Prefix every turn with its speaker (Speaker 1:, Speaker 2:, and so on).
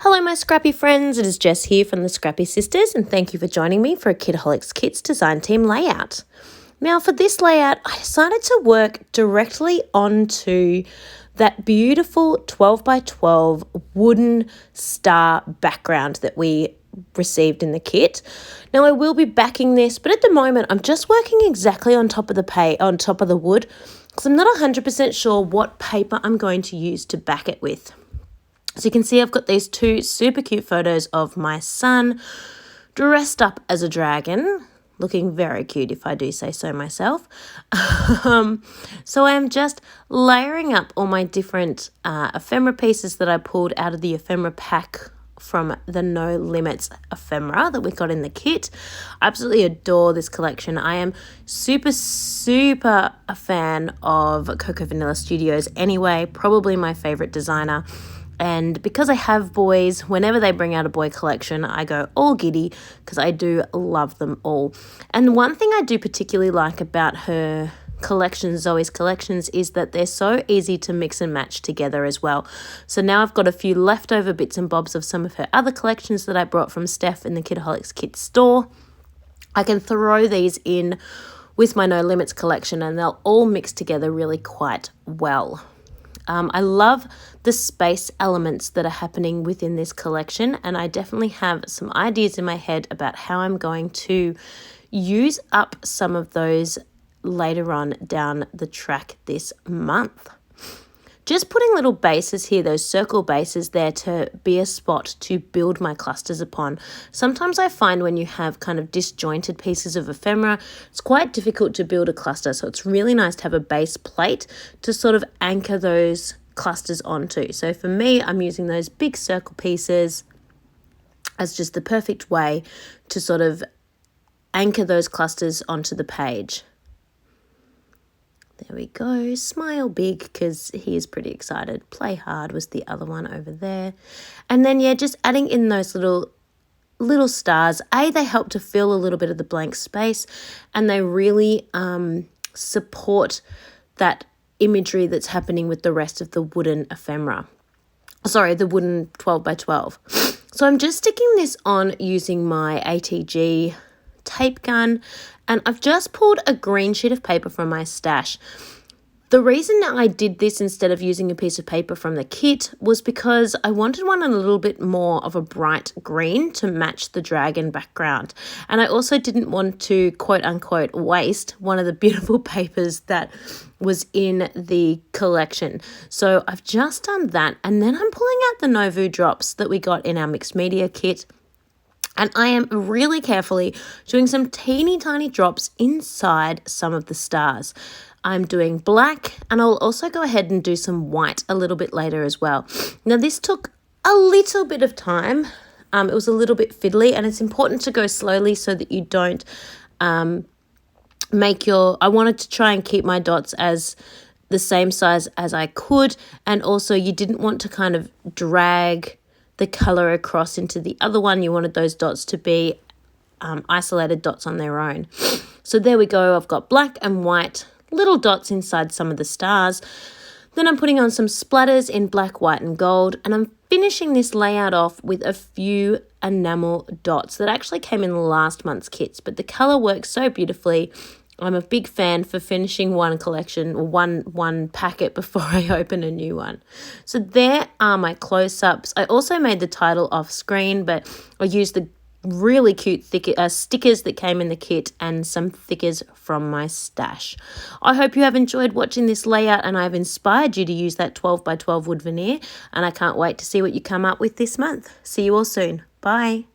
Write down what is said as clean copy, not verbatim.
Speaker 1: Hello my scrappy friends, it is Jess here from the Scrappy Sisters and thank you for joining me for a Kitaholic Kits design team layout. Now for this layout I decided to work directly onto that beautiful 12 by 12 wooden star background that we received in the kit. Now I will be backing this, but at the moment I'm just working exactly on top of the wood because I'm not 100% sure what paper I'm going to use to back it with. So you can see I've got these two super cute photos of my son dressed up as a dragon, looking very cute if I do say so myself. So I am just layering up all my different ephemera pieces that I pulled out of the ephemera pack from the No Limits ephemera that we got in the kit. I absolutely adore this collection. I am super a fan of Coco Vanilla Studios anyway, probably my favorite designer. And because I have boys, whenever they bring out a boy collection, I go all giddy because I do love them all. And one thing I do particularly like about her collections, Zoe's collections, is that they're so easy to mix and match together as well. So now I've got a few leftover bits and bobs of some of her other collections that I brought from Steph in the Kitaholic Kits store. I can throw these in with my No Limits collection and they'll all mix together really quite well. I love the space elements that are happening within this collection, and I definitely have some ideas in my head about how I'm going to use up some of those later on down the track this month. Just putting little bases here, those circle bases there to be a spot to build my clusters upon. Sometimes I find when you have kind of disjointed pieces of ephemera, it's quite difficult to build a cluster. So it's really nice to have a base plate to sort of anchor those clusters onto. So for me, I'm using those big circle pieces as just the perfect way to sort of anchor those clusters onto the page. There we go. Smile big because he is pretty excited. Play hard was the other one over there. And then, yeah, just adding in those little stars. They help to fill a little bit of the blank space and they really support that imagery that's happening with the rest of the wooden ephemera. Sorry, the wooden 12 by 12. So I'm just sticking this on using my ATG tape gun, and I've just pulled a green sheet of paper from my stash. The reason that I did this instead of using a piece of paper from the kit was because I wanted one in a little bit more of a bright green to match the dragon background. And I also didn't want to quote unquote waste one of the beautiful papers that was in the collection. So I've just done that, and then I'm pulling out the Novu drops that we got in our mixed media kit. And I am really carefully doing some teeny tiny drops inside some of the stars. I'm doing black, and I'll also go ahead and do some white a little bit later as well. Now this took a little bit of time. It was a little bit fiddly, and it's important to go slowly so that you don't I wanted to try and keep my dots as the same size as I could, and also you didn't want to kind of drag the color across into the other one. You wanted those dots to be isolated dots on their own. So there we go. I've got black and white little dots inside some of the stars. Then I'm putting on some splatters in black, white and gold, and I'm finishing this layout off with a few enamel dots that actually came in last month's kits, but the color works so beautifully. I'm a big fan for finishing one collection or one packet before I open a new one. So there are my close-ups. I also made the title off screen, but I used the really cute stickers that came in the kit and some thickers from my stash. I hope you have enjoyed watching this layout and I've inspired you to use that 12 by 12 wood veneer, and I can't wait to see what you come up with this month. See you all soon. Bye.